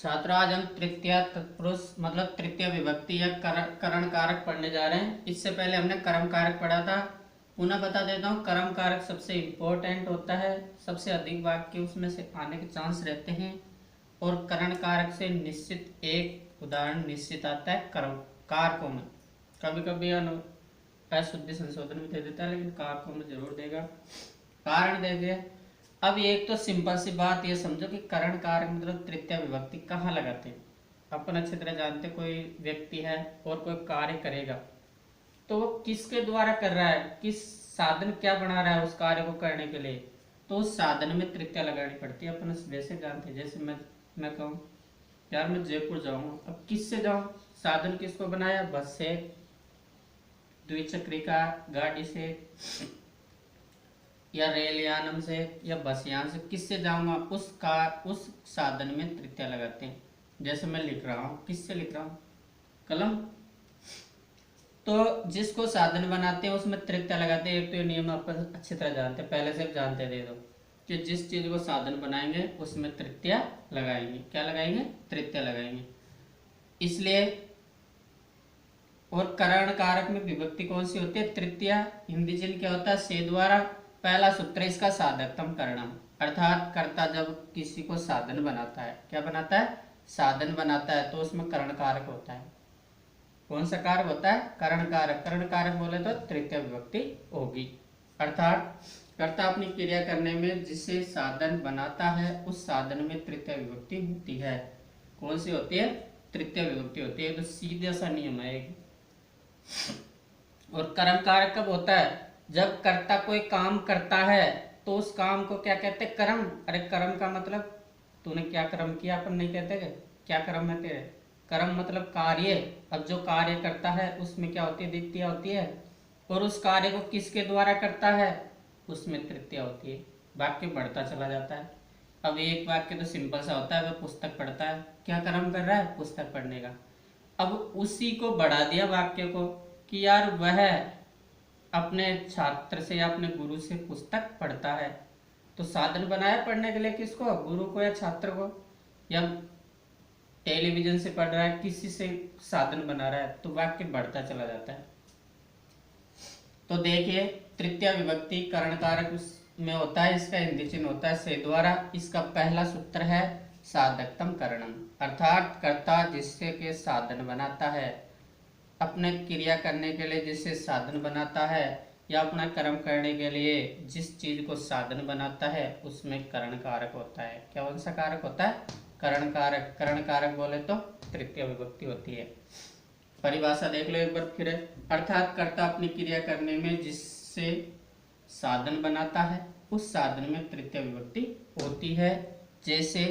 छात्र आज हम तृतीया तत्पुरुष मतलब तृतीय विभक्ति या करण कारक पढ़ने जा रहे हैं। इससे पहले हमने कर्म कारक पढ़ा था। पुनः बता देता हूँ, कर्म कारक सबसे इम्पोर्टेंट होता है, सबसे अधिक वाक्य उसमें से आने के चांस रहते हैं और करण कारक से निश्चित एक उदाहरण निश्चित आता है कर्म कारकों में। कभी कभी अशुद्धि संशोधन भी दे देता है, लेकिन कारकों में जरूर देगा। कारण देंगे। अब एक तो सिंपल सी बात ये समझो कि करण कारक मतलब तृतीय विभक्ति कहाँ लगाते हैं। अपन अच्छी तरह जानते, कोई व्यक्ति है और कोई कार्य करेगा तो वो किसके द्वारा कर रहा है, किस साधन क्या बना रहा है उस कार्य को करने के लिए, तो उस साधन में तृतीया लगानी पड़ती है। अपन वैसे जानते हैं, जैसे मैं कहूँ यार मैं जयपुर जाऊँगा, अब किससे जाऊँ, साधन किसको बनाया, बस से, द्विचक्रिका गाड़ी से या रेल यानम से या बस यान से, किससे जाऊंगा, उस साधन में तृतीया लगाते हैं। जैसे मैं लिख रहा हूँ, किससे लिख रहा हूँ, कलम, तो जिसको साधन बनाते हैं उसमें तृतीया लगाते हैं। एक तो ये नियम अपन अच्छी तरह जानते हैं, पहले से जानते दे दो कि जिस चीज को साधन बनाएंगे उसमें तृतीया लगाएंगे। क्या लगाएंगे, तृतीया लगाएंगे। इसलिए और करण कारक में विभक्ति कौन सी होती है, तृतीया। हिंदी चिन्ह क्या होता है, से द्वारा। पहला सूत्र इसका साधकतम करणम, अर्थात कर्ता जब किसी को साधन बनाता है, क्या बनाता है, साधन बनाता है, तो उसमें करण कारक होता है। कौन सा कारक होता है, करण कारक। करण कारक बोले तो तृतीय विभक्ति होगी। अर्थात कर्ता अपनी क्रिया करने में जिसे साधन बनाता है उस साधन में तृतीय विभक्ति होती है। कौन सी होती है, तृतीय विभक्ति होती है। तो सीधा सा नियम है। और कर्म कारक कब होता है, जब कर्ता कोई काम करता है तो उस काम को क्या कहते हैं, कर्म। अरे कर्म का मतलब तूने क्या कर्म किया, अपन नहीं कहते क्या कर्म है तेरे, कर्म मतलब कार्य। अब जो कार्य करता है उसमें क्या होती है, द्वितीया होती है। और उस कार्य को किसके द्वारा करता है, उसमें तृतीया होती है। वाक्य बढ़ता चला जाता है। अब एक वाक्य तो सिंपल सा होता है, वह पुस्तक पढ़ता है, क्या कर्म कर रहा है, पुस्तक पढ़ने का। अब उसी को बढ़ा दिया वाक्य को कि यार वह अपने छात्र से या अपने गुरु से पुस्तक पढ़ता है, तो साधन बनाया पढ़ने के लिए किसको, गुरु को या छात्र को। या टेलीविजन से पढ़ रहा है, किसी से साधन बना रहा है, तो वाक्य बढ़ता चला जाता है। तो देखिए तृतीय विभक्ति करण कारक में होता है, इसका हिंदी चिन्ह होता है से द्वारा। इसका पहला सूत्र है साधकतम करणम, अर्थात कर्ता जिससे के साधन बनाता है, अपने क्रिया करने के लिए जिससे साधन बनाता है या अपना कर्म करने के लिए जिस चीज को साधन बनाता है उसमें करण कारक होता है। क्या कौन सा कारक होता है, करण कारक। करण कारक बोले तो तृतीय विभक्ति होती है। परिभाषा देख लो एक बार फिर। अर्थात कर्ता अपनी क्रिया करने में जिससे साधन बनाता है उस साधन में तृतीय विभक्ति होती है। जैसे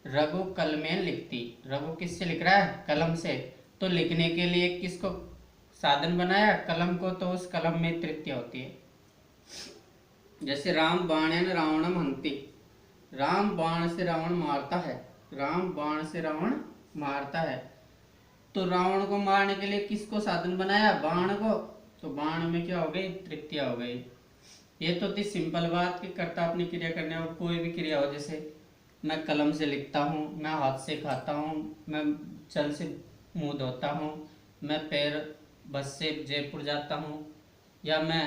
रघु कलमें लिखती, रघु किससे लिख रहा है, कलम से, तो लिखने के लिए किसको साधन बनाया, कलम को, तो उस कलम में तृतीया होती है। जैसे राम बाणेन रावणम हंति, राम बाण से रावण मारता है, राम बाण से रावण मारता है, तो रावण को मारने के लिए किसको साधन बनाया, बाण को, तो बाण में क्या हो गई, तृतीया हो गई। ये तो थी सिंपल बात कि कर्ता अपनी क्रिया करने में कोई भी क्रिया हो, जैसे मैं कलम से लिखता हूँ, मैं हाथ से खाता हूँ, मैं जल से मुंह धोता हूँ, मैं पैर बस से जयपुर जाता हूँ, या मैं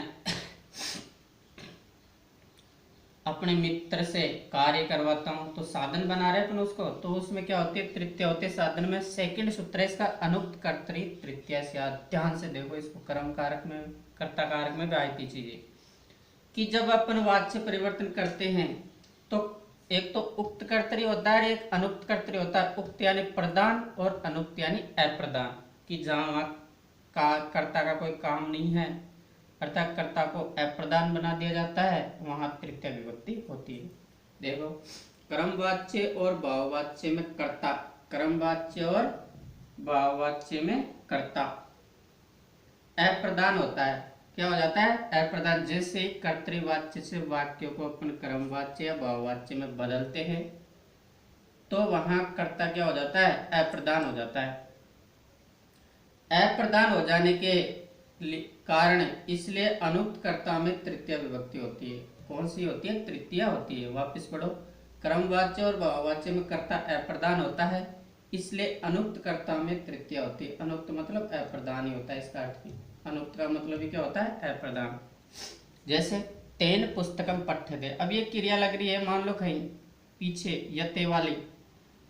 अपने मित्र से कार्य करवाता हूँ, तो साधन बना रहे अपन उसको, तो उसमें क्या होती है, तृतीया होती है साधन में। सेकंड सूत्र है इसका अनुक्त कर्तरी तृतीया से। ध्यान से देखो इसको, कर्म कारक में कर्ता कारक में भी आई थी चीजें कि जब अपन वाच्य परिवर्तन करते हैं तो एक तो उक्त कर्तरी होता है, एक अनुक्त कर्तरी होता है। उक्त यानी प्रदान और अनुक्त यानी अप्रदान, कि जहाँ कर्ता का कोई काम नहीं है अर्थात कर्ता को अप्रदान बना दिया जाता है, वहां तृतीय विभक्ति होती है। देखो कर्मवाच्य और भाववाच्य में कर्ता, कर्मवाच्य और भाववाच्य में कर्ता अप्रदान होता है। क्या हो जाता है, अप्रदान। जैसे कर्तृवाच्य से वाक्यों को अपन कर्मवाच्य या भाववाच्य में बदलते हैं तो वहां कर्ता क्या हो जाता है, अप्रदान हो जाता है। अप्रदान हो जाने के कारण इसलिए अनुक्त कर्ता में तृतीय विभक्ति होती है। कौन सी होती है, तृतीया होती है। वापस पढ़ो, क्रमवाच्य और भाववाच्य में कर्ता अप्रदान होता है, इसलिए अनुक्त कर्ता में तृतीया होती है। अनुक्त मतलब अप्रधान ही होता है इसका अर्थ भी। अनुक्त का मतलब ही क्या होता है? अप्रधान। जैसे तेन पुस्तकम पठ्यते, अब ये क्रिया लग रही है मान लो कहीं पीछे यते वाली,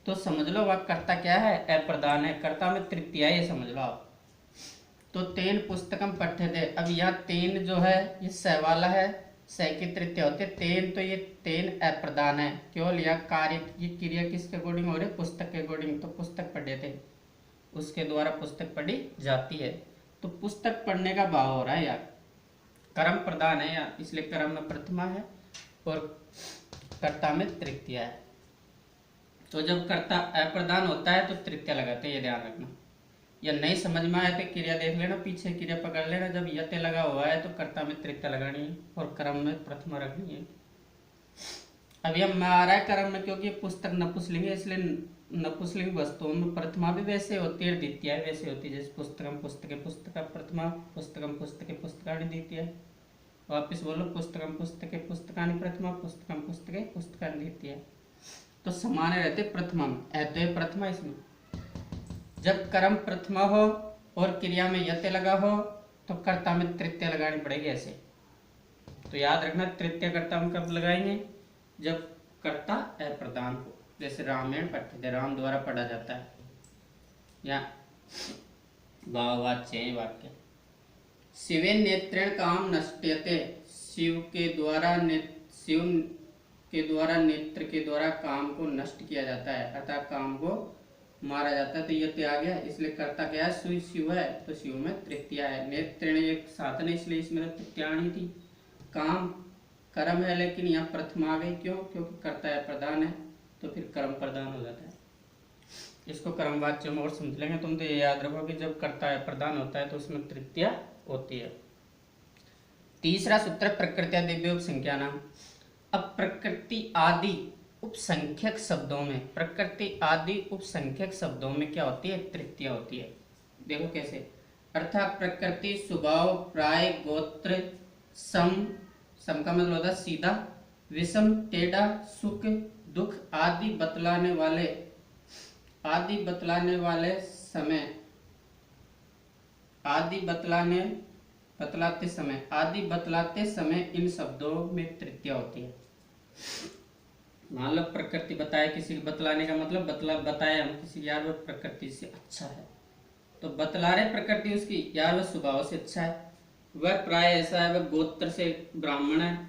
तो समझ लो वह कर्ता क्या है? अप्रधान है। कर्ता में तृतीया, ये समझ लो आप। तो तेन पुस्तकम पठ्यते, अब यहाँ तेन जो है ये स वाला है, स की तृतीया होते तेन, तो ये तेन अप्रधान है। क्यों लिया? कार्य, ये क्रिया किसके अकॉर्डिंग हो रही? पुस्तक के अकॉर्डिंग। तो पुस्तक पढ़े थे, उसके द्वारा पुस्तक पढ़ी जाती है। तो पुस्तक पढ़ने का भाव हो रहा है यार, कर्म प्रधान है यार, इसलिए कर्म में प्रथमा है और कर्ता में तृतीया है। तो जब कर्ता अप्रधान होता है तो तृतीया लगाते हैं, ये ध्यान रखना। या नहीं समझ में आए तो क्रिया देख लेना, पीछे क्रिया पकड़ लेना। जब यते लगा हुआ है तो कर्ता में तृतीया लगानी है और कर्म में प्रथमा रखनी है। अब यह में आ रहा है कर्म में, क्योंकि पुस्तक नपुंसकलिंग है, इसलिए नपुंसकलिंग वस्तुओं में प्रथमा भी वैसे होती है, द्वितीया वैसे होती है। जैसे पुस्तकम पुस्तके पुस्तका प्रथमा, पुस्तकम पुस्तके पुस्तकानि द्वितीया। वापिस बोलो, पुस्तकम पुस्तके पुस्तकानि प्रथमा, पुस्तकम पुस्तके पुस्तकानि द्वितीया। तो समान रहते प्रथमा में, तो ये प्रथमा इसमें। जब कर्म प्रथमा हो और क्रिया में यते लगा हो तो कर्ता में तृतीया लगानी पड़ेगी ऐसे। तो याद रखना, तृतीय कर्ता में कब लगाएंगे? जब कर्ता अप्रधान हो। जैसे रामायण पठ्यते, राम द्वारा पढ़ा जाता है, या भाववाच्य वाक्य। शिवे नेत्रेण काम नष्ट्यते, शिव के द्वारा नेत्र के द्वारा काम को नष्ट किया जाता है, अर्थात काम को मारा जाता है। तो ये आ गया, इसलिए कर्ता क्या है? शिव है, तो शिव में तृतीया है। नेत्रेण एक साधन है, इसलिए इसमें तो तृतीया आनी थी। काम कर्म है, लेकिन यहाँ प्रथमा आ गई, क्यों? क्योंकि कर्ता है प्रधान है, तो फिर कर्म प्रधान हो जाता है। इसको कर्मवाच्य में और समझ लेंगे। तुम तो ये याद रखो कि जब कर्ता है प्रधान होता है तो उसमें तृतीया होती है। तीसरा सूत्र, प्रकृत्या दिव्य उपसंख्या नाम। अब प्रकृति आदि उपसंख्यक शब्दों में, प्रकृति आदि उपसंख्यक शब्दों में क्या होती है? तृतीया होती है। देखो कैसे, अर्थात प्रकृति, स्वभाव, प्राय, गोत्र, सम, सम का मतलब होता है सीधा, विषम, टेढ़ा, सुख, दुख आदि बतलाने बतलाते समय इन शब्दों में तृतीया होती है। मान लो प्रकृति बताए, किसी को बतलाने का मतलब बताया हम किसी, यार वो प्रकृति से अच्छा है, तो बतला रहे प्रकृति उसकी, यार वह स्वभाव से अच्छा है, वह प्राय ऐसा है, वह गोत्र से ब्राह्मण है,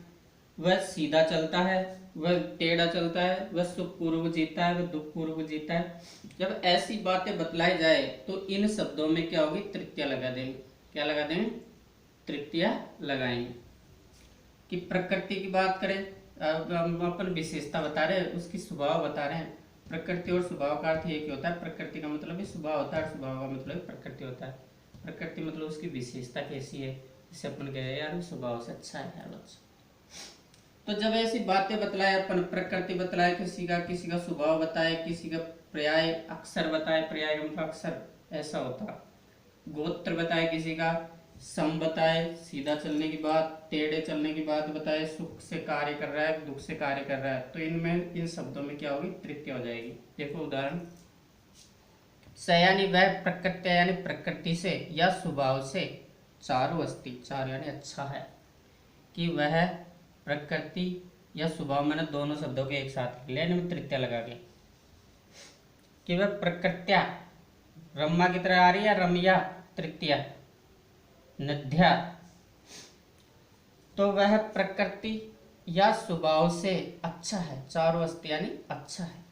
वह सीधा चलता है, वह टेढ़ा चलता है, वह सुख पूर्वक जीता है, वह दुख पूर्वक जीता है। जब ऐसी बातें बतलाई जाए तो इन शब्दों में क्या होगी? तृतीया लगा देंगे। क्या लगा देंगे? तृतीया लगाएंगे। कि प्रकृति की बात करें, हम अपन विशेषता बता रहे हैं, उसकी स्वभाव बता रहे हैं। प्रकृति और स्वभाव का अर्थ एक ही होता है। प्रकृति का मतलब भी स्वभाव होता है, स्वभाव का मतलब प्रकृति होता है। प्रकृति मतलब उसकी विशेषता कैसी है, जिसे अपन कह रहे हैं यार स्वभाव से अच्छा है यार बच्चा। तो जब ऐसी बातें बतलाए अपन, प्रकृति बतलाए किसी का स्वभाव बताए, किसी का पर्याय अक्षर बताए, पर्याय का अक्षर ऐसा होता, गोत्र बताए किसी का, सम बताए सीधा चलने की बात, टेढ़े चलने की बात बताए, सुख से कार्य कर रहा है, दुख से कार्य कर रहा है, तो इनमें इन शब्दों में क्या होगी? तृतीया हो जाएगी। देखो उदाहरण, स यानी वह, प्रकृति यानी प्रकृति से या स्वभाव से, चारु अस्ति, चारु यानी अच्छा है, कि वह प्रकृति या स्वभाव, मैंने दोनों शब्दों के एक साथ लिया, इनमें तृतीया लगा के, कि वह प्रकृत्या रमा की तरह आ रही है, रमिया तृतीया नद्या, तो वह प्रकृति या स्वभाव से अच्छा है, चारों अस्ति यानी अच्छा है।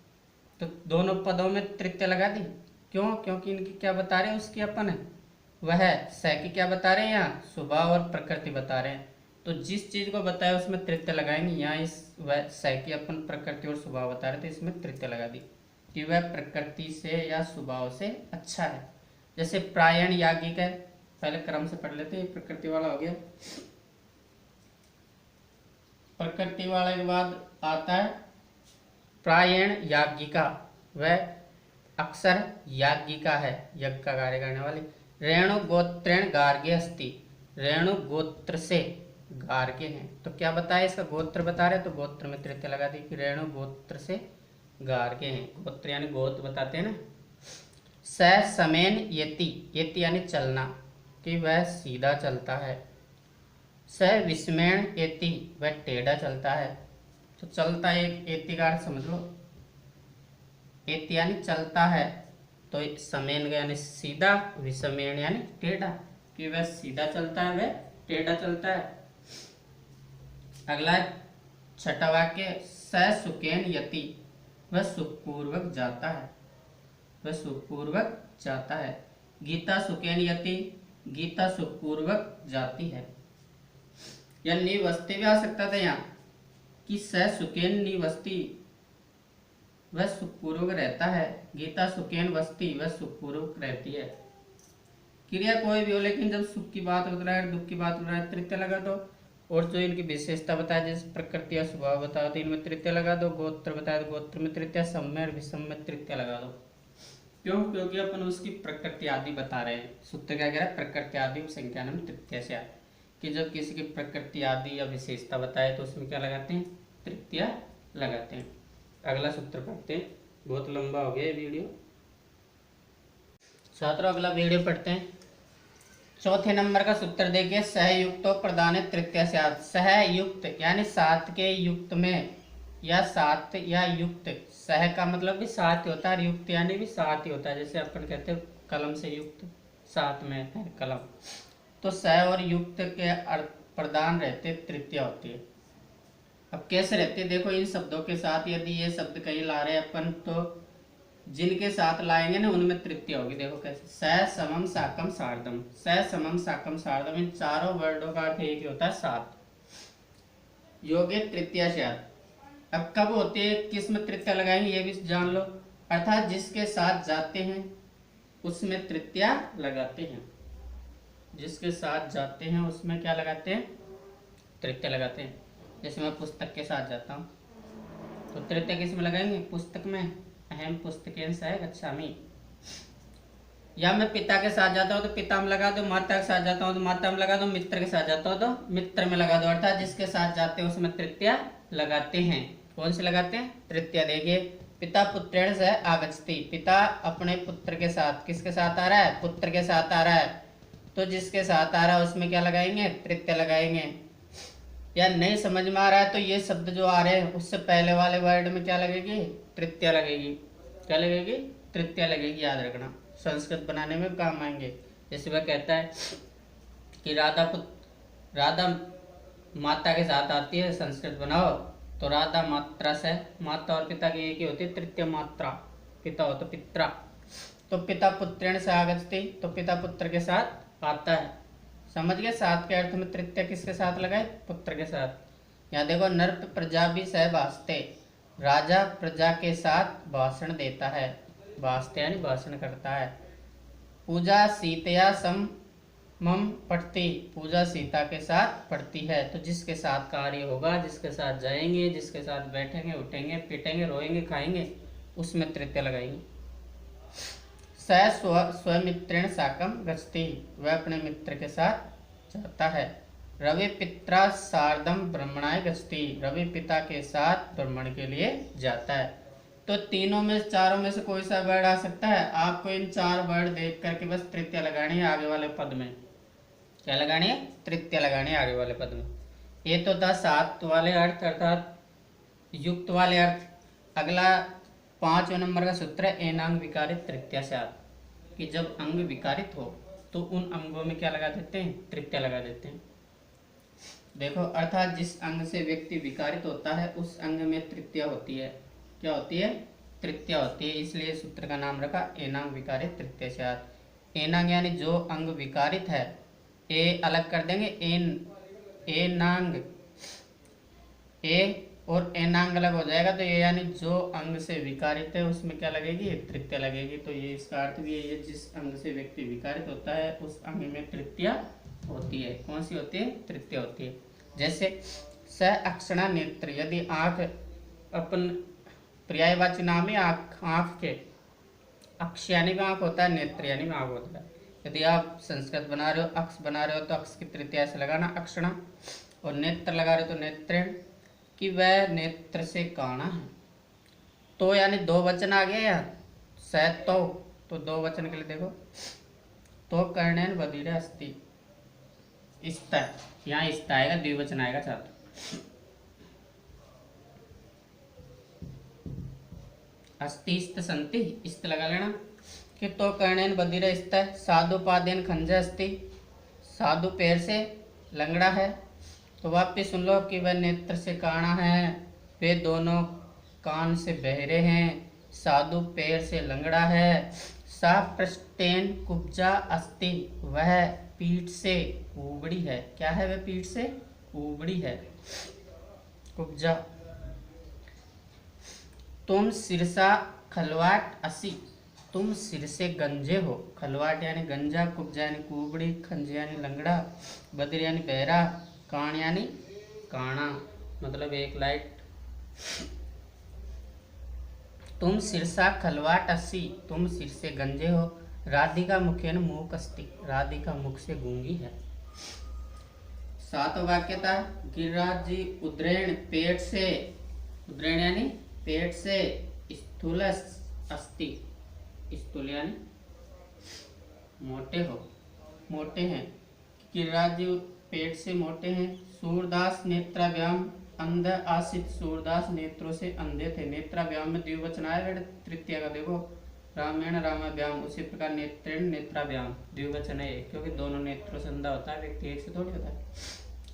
तो दोनों पदों में तृतीया लगा दी, क्यों? क्योंकि इनकी क्या बता रहे हैं? उसकी अपन है, वह स की क्या बता रहे हैं? यहाँ स्वभाव और प्रकृति बता रहे हैं, तो जिस चीज को बताया उसमें तृतीया लगाएंगे। यहाँ इस वह स की अपन प्रकृति और स्वभाव बता रहे थे, इसमें तृतीया लगा दी कि वह प्रकृति से या स्वभाव से अच्छा है। जैसे प्रायण याज्ञिक है, पहले क्रम से पढ़ लेते हैं, प्रकृति वाला हो गया। प्रकृति वाले के बाद आता है प्रायण याज्ञिका, वह अक्सर याज्ञिका है, यज्ञ का कार्य करने वाली। रेणु गोत्रेण गार्गे अस्ति, रेणु गोत्र से गार्गे हैं, तो क्या बताया? इसका गोत्र बता रहे, तो गोत्र में तृतीया लगा दी कि रेणु गोत्र से गार्गे हैं। गोत्र यानी गोत्र बताते हैं ना, स समेन यति, यति यानी चलना, कि वह सीधा चलता है। स विस्मेण यति, वह टेढ़ा चलता है। तो चलता एक यति का अर्थ समझ लो, यति यानी चलता है, तो समेन यानी सीधा, विसमेण यानी टेढ़ा, कि वह सीधा चलता है, वह टेढ़ा चलता है। अगला छठा वाक्य, स सुखेन यति, वह सुखपूर्वक जाता है, वह सुखपूर्वक जाता है। गीता सुखेन यति, गीता सुखपूर्वक जाती है। या निवस्ति भी आ सकता था यहाँ, कि स सुखेन निवस्ति, वह सुखपूर्वक रहता है। गीता सुखेन वस्ति, वह सुखपूर्वक रहती है। क्रिया कोई भी हो, लेकिन जब सुख की बात हो रहा है, दुख की बात हो रहा है, तृतीय लगा दो। और जो इनकी विशेषता बताया, जैसे प्रकृति या स्वभाव बताओ तो इनमें तृतीय लगा दो। गोत्र बताया तो गोत्र में तृतीय, सम्य और विषम में तृतीय लगा दो। क्यों? क्योंकि अपन उसकी प्रकृति आदि बता रहे हैं। सूत्र क्या कह रहा है? प्रकृति आदि संख्या नाम तृतीय से, कि जब किसी की प्रकृति आदि या विशेषता बताए तो उसमें क्या लगाते हैं? तृतीय लगाते हैं। अगला सूत्र पढ़ते हैं, बहुत लंबा हो गया वीडियो। छात्रों अगला वीडियो पढ़ते हैं। चौथे नंबर का सूत्र देखिए, सहयुक्तो प्रदान तृतीय से। सहयुक्त यानी सात के युक्त में, या सात या युक्त। सह का मतलब भी साथ ही होता है, युक्त यानी भी साथ ही होता है। जैसे अपन कहते हैं कलम से युक्त, साथ में है कलम। तो सह और युक्त के प्रदान रहते तृतीय होती है। अब कैसे रहते हैं देखो, इन शब्दों के साथ यदि ये शब्द कहीं ला रहे अपन, तो जिनके साथ लाएंगे ना उनमें तृतीय होगी। देखो कैसे, स समम साकम सार्धम, स समम साकम सार्धम, इन चारों वर्डों का अर्थ एक ही होता है, सात। योगे तृतीय से। अब कब होते हैं, किस में तृतीय लगाएंगे ये भी जान लो। अर्थात जिसके साथ जाते हैं उसमें तृतीय लगाते हैं, जिसके साथ जाते हैं उसमें क्या लगाते हैं? तृतीय लगाते हैं। जैसे मैं पुस्तक के साथ जाता हूँ तो तृतीय किस में लगाएंगे? पुस्तक में। अहम पुस्तकेन सह गच्छामि। या मैं पिता के साथ जाता हूँ तो पिता में लगा दो, माता के साथ जाता हूँ तो माता में लगा दो, मित्र के साथ जाता हूँ तो मित्र में लगा दो। अर्थात जिसके साथ जाते हैं उसमें तृतीय लगाते हैं। कौन से लगाते हैं? तृतीय। देखिए, पिता पुत्रेण सह आगच्छति, पिता अपने पुत्र के साथ, किसके साथ आ रहा है? पुत्र के साथ आ रहा है। तो जिसके साथ आ रहा है उसमें क्या लगाएंगे? तृतीय लगाएंगे। या नहीं समझ में आ रहा है तो ये शब्द जो आ रहे हैं उससे पहले वाले वर्ड में क्या लगेगी? तृतीय लगेगी। क्या लगेगी? तृतीय लगेगी, याद रखना, संस्कृत बनाने में काम आएंगे। जैसे वह कहता है कि राधा माता के साथ आती है, संस्कृत बनाओ, तो राधा मात्रा से, माता और पिता की एक ही होती है, तृतीय मात्रा, पिता हो तो पित्रा। तो पिता पुत्रेण से आगच्छति, तो पिता पुत्र के साथ आता है। समझ गए? सात के अर्थ में तृतीय किसके साथ लगाए? पुत्र के साथ। यहाँ देखो, नर्प प्रजा भी सह भाषते, राजा प्रजा के साथ भाषण देता है, भाषते यानी भाषण करता है। पूजा सीतया समम पढ़ती, पूजा सीता के साथ पढ़ती है। तो जिसके साथ कार्य होगा, जिसके साथ जाएंगे, जिसके साथ बैठेंगे, उठेंगे, पीटेंगे, रोएंगे, खाएंगे, उसमें तृतीय लगाएंगे। स स्वमित्रेण साकम गच्छति, वह अपने मित्र के साथ जाता है। रवि पित्रा सार्धम ब्रह्मणाय गच्छति, रवि पिता के साथ भ्रमण के लिए जाता है। तो तीनों में, चारों में से कोई सा वर्ड आ सकता है? आपको इन चार वर्ड देख करके बस तृतीय लगानी है आगे वाले पद में। क्या लगानी है? तृतीय लगानी है आगे वाले पद में। ये तो था सात वाले अर्थ, अर्थात युक्त वाले अर्थ। अगला 5वें नंबर का सूत्र है, एनांग विकारित तृतीय स्यात्, कि जब अंग विकारित हो तो उन अंगों में क्या लगा देते हैं? तृतीय लगा देते हैं। देखो, अर्थात जिस अंग से व्यक्ति विकारित होता है उस अंग में तृतीय होती है। क्या होती है? तृतीय होती है। इसलिए सूत्र का नाम रखा एनांग विकारित तृतीय स्यात्। एनांग यानी जो अंग विकारित है, ए अलग कर देंगे, एनांग, ए और एनांग अलग हो जाएगा। तो ये यानी जो अंग से विकारित है उसमें क्या लगेगी? तृतीय लगेगी। तो ये इसका अर्थ भी है, जिस अंग से व्यक्ति विकारित होता है उस अंग में तृतीय होती है। कौन सी होती है? तृतीय होती है। जैसे स अक्षणा नेत्र, यदि आँख, अपन पर्यायवाची नाम है आँख, आँख के अक्ष यानी भी आँख होता है, नेत्र यानी भी आँख होता है। यदि आप संस्कृत बना रहे हो, अक्ष बना रहे हो, तो अक्ष की तृतीय से लगाना अक्षणा, और नेत्र लगा रहे हो तो नेत्रेण, कि वह नेत्र से काणा है। तो यानी दो वचन आ गया यार, स तो, तो दो वचन के लिए देखो, तो कर्णेन बधिरे अस्ति, स्त, यहाँ स्त आएगा, द्विवचन आएगा छात्र। अस्ति स्त संति, स्त लगा लेना कि तो कर्णेन बधिरे स्त, साधु पादेन खंज अस्ति, साधु पैर से लंगड़ा है। तो वापिस सुन लो कि वह नेत्र से काणा है, वे दोनों कान से बहरे हैं, साधु पैर से लंगड़ा है। सा पृष्ठेन कुब्जा अस्ति, वह पीठ से उबड़ी है। क्या है? वह पीठ से उबड़ी है, कुब्जा। तुम सिरसा खलवाट असी, तुम सिर से गंजे हो। खलवाट यानी गंजा, कुब्जा यानी कुबड़ी, खंज यानी लंगड़ा, बदिर यानी बहरा, काण यानी काणा, मतलब एक लाइट। तुम सिरसा खलवाट अस्सी, तुम सिर से गंजे हो। राधिका मुखेन मूक अस्ति, राधिका मुख से गूंगी है। सातवां वाक्य था, गिरिराज जी उद्रेण पेट से, उद्रेण यानी पेट से, स्थूल अस्ति, स्थूल यानी मोटे हो, मोटे हैं। गिरिराज जी पेट से मोटे हैं। सूरदास नेत्राव्याम अंध आसित, सूरदास नेत्रों से अंधे थे। नेत्राव्याम में द्विवचन आया, तृतीय का देखो, रामेण रामाव्याम, उसी प्रकार नेत्रेण नेत्राव्याम, द्विवचन है क्योंकि दोनों नेत्रों से अंधा होता है व्यक्ति, एक से थोड़ी होता है,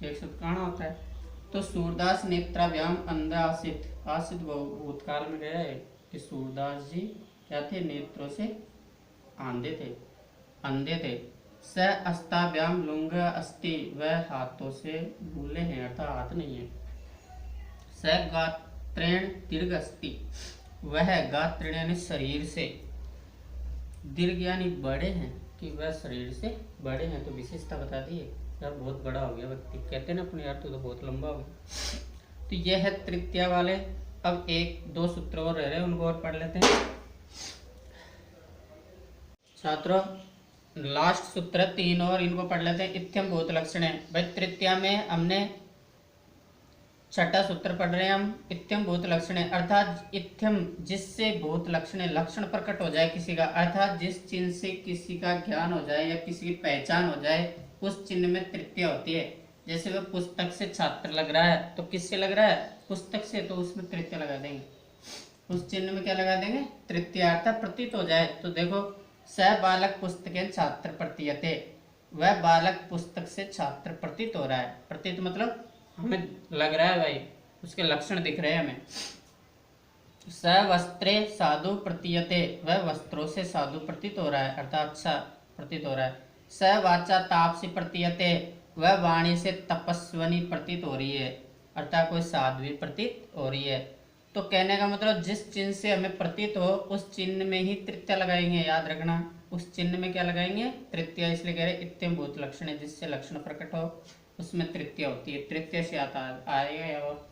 एक से काणा होता है। तो सूरदास नेत्राव्याम अंध आसित, आसित भूतकाल में गया है कि सूरदास जी क्या थे? नेत्रों से आंधे थे, अंधे थे। स अस्ताभ्याम लुंग अस्ति, वह हाथों से भूले हैं, अर्थात हाथ नहीं है। स गात्रेण दीर्घ अस्ति, वह गात्रेण यानी शरीर से, दीर्घ यानी बड़े हैं, कि वह शरीर से बड़े हैं। तो विशेषता बता दी है, यार बहुत बड़ा हो गया व्यक्ति, कहते हैं ना अपने, यार तो बहुत लंबा हो गया। तो यह है तृतीया वाले। अब एक दो सूत्र और रह रहे हैं, उनको और पढ़ लेते हैं छात्रों। लास्ट सूत्र 3 और इनको पढ़ लेते हैं। इत्थम भूत लक्षण है भाई, तृतीया में हमने छठा सूत्र पढ़ रहे हैं हम। इत्थम भूत लक्षण है, अर्थात इत्थम जिससे भूत लक्षण, लक्षण प्रकट हो जाए किसी का, अर्थात जिस चिन्ह से किसी का ज्ञान हो जाए या किसी की पहचान हो जाए, उस चिन्ह में तृतीया होती है। जैसे वह पुस्तक से छात्र लग रहा है, तो किससे लग रहा है? पुस्तक से, तो उसमें तृतीया लगा देंगे। उस चिन्ह में क्या लगा देंगे? तृतीया, अर्थात प्रतीत हो जाए। तो देखो, स बालक पुस्तकेन छात्र प्रतीयते, वह बालक पुस्तक से छात्र प्रतीत हो रहा है। प्रतीत मतलब हमें लग रहा है भाई, उसके लक्षण दिख रहे हैं हमें। स वस्त्रे साधु प्रतीयते, वह वस्त्रों से साधु प्रतीत हो रहा है, अर्थात अच्छा प्रतीत हो रहा है। स वाचा तापसी प्रतीयते, वह वाणी से तपस्वनी प्रतीत हो रही है, अर्थात कोई साध्वी प्रतीत हो रही है। तो कहने का मतलब जिस चिन्ह से हमें प्रतीत हो, उस चिन्ह में ही तृतीया लगाएंगे, याद रखना। उस चिन्ह में क्या लगाएंगे? तृतीया। इसलिए कह रहे इत्थम भूत लक्षण है, जिससे लक्षण प्रकट हो उसमें तृतीया होती है। तृतीया से आता आएगा या और,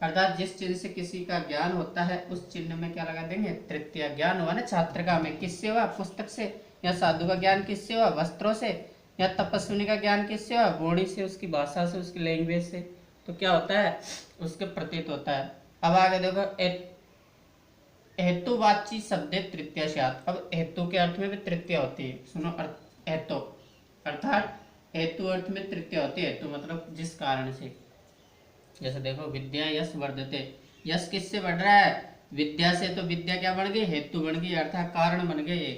अर्थात जिस चिन्ह से किसी का ज्ञान होता है उस चिन्ह में क्या लगा देंगे? तृतीया। ज्ञान हुआ ना छात्र का, हमें किससे हुआ? पुस्तक से। या साधु का ज्ञान किससे हुआ? वस्त्रों से। या तपस्विनी का ज्ञान किससे हुआ? वाणी से, उसकी भाषा से, उसकी लैंग्वेज से। तो क्या होता है? उसके प्रतीत होता है। अब आगे देखो, हेतुवाची शब्द तृतीया से। अब हेतु के अर्थ में भी तृतीया होती है, सुनो। हेतु अर्थात हेतु अर्थ में तृतीया होती है। हेतु मतलब जिस कारण से, जैसे देखो, विद्या यश वर्धते, यश किससे बढ़ रहा है? विद्या से। तो विद्या क्या बन गई? हेतु बन गई, अर्थात कारण बन गई।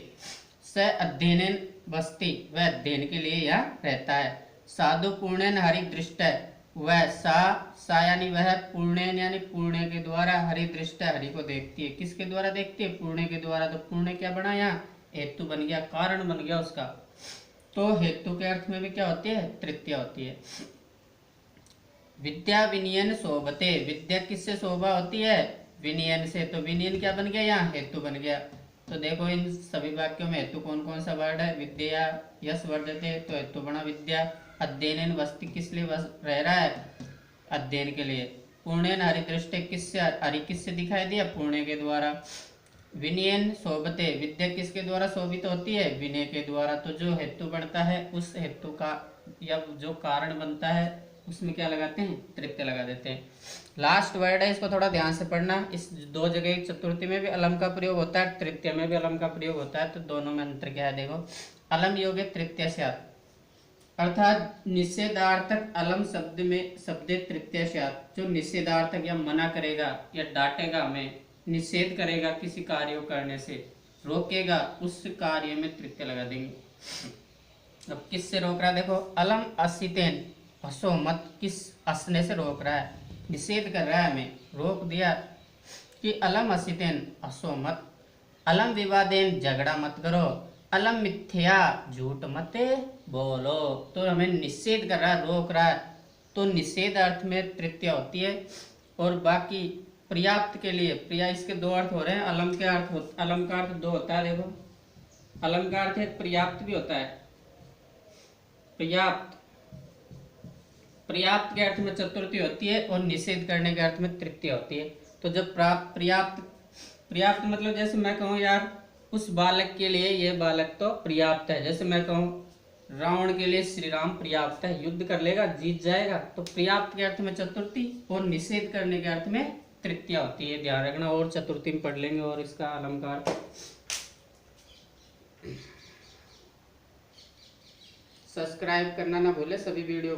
स अध्ययन बस्ती, वह अध्ययन के लिए यहाँ रहता है। साधु पुण्यन हरि दृष्ट, वह सा यानी वह, पुण्यन यानी पुण्य के द्वारा, हरि दृष्ट हरि को देखती है। किसके द्वारा देखती है? पुण्य के द्वारा। तो पुण्य क्या बना? यहाँ हेतु बन गया, कारण बन गया उसका। तो हेतु के अर्थ में भी क्या होती है? तृतीया होती है। विद्या विनयन शोभते, विद्या किससे शोभा होती है? विनयन से। तो विनयन क्या बन गया? यहाँ हेतु बन गया। तो देखो, इन सभी वाक्यों में हेतु कौन कौन सा वर्ड है? विद्या यश वर्धते, तो हेतु बना विद्या। अध्ययन वस्ति किस लिए रह रहा है? अध्ययन के लिए। पुण्यन हरि दृष्टि, किससे? हरि किससे दिखाई दिया? पुण्य के द्वारा। विनयन शोभते, विद्या किसके द्वारा शोभित होती है? विनय के द्वारा। तो जो हेतु बनता है, उस हेतु का या जो कारण बनता है, उसमें क्या लगाते हैं? तृतीया लगा देते हैं। लास्ट वर्ड है, इसको थोड़ा ध्यान से पढ़ना। इस दो जगह चतुर्थी में भी अलम का प्रयोग होता है, तृतीय में भी अलम का प्रयोग होता है, तो दोनों में अंतर क्या है देखो। अलम योगे तृतीय स्यात्, अर्थात निषेधार्थक अलम शब्द में शब्द तृतीय स्यात्, जो निषेधार्थक या मना करेगा या डांटेगा हमें, निषेध करेगा किसी कार्य को करने से, रोकेगा, उस कार्य में तृतीय लगा देंगे। अब किससे रोक रहा है देखो, अलम असितेन, हंसो मत, किस हंसने से रोक रहा है, निषेध कर रहा है हमें, रोक दिया कि अलम असितेन, हंसो मत, अलम विवादेन, झगड़ा मत करो, अलम मिथ्या, झूठ मत बोलो। तो हमें निषेध कर रहा है, रोक रहा है, तो निषेध अर्थ में तृतीय होती है। और बाकी पर्याप्त के लिए, प्रिया इसके दो अर्थ हो रहे हैं, अलम के अर्थ, अलम का अर्थ दो होता है देखो, अलम का अर्थ एक पर्याप्त भी होता है, पर्याप्त, पर्याप्त के अर्थ में चतुर्थी होती है और निषेध करने के अर्थ में तृतीय होती है। तो जब पर्याप्त, पर्याप्त मतलब जैसे मैं कहूँ यार उस बालक के लिए ये बालक तो पर्याप्त है, जैसे मैं कहूँ रावण के लिए श्री राम पर्याप्त है, युद्ध कर लेगा, जीत जाएगा, तो पर्याप्त के अर्थ में चतुर्थी और निषेध करने के अर्थ में तृतीय होती है, ध्यान रखना। और चतुर्थी में पढ़ लेंगे और इसका अलंकार। सब्सक्राइब करना ना भूले सभी वीडियो।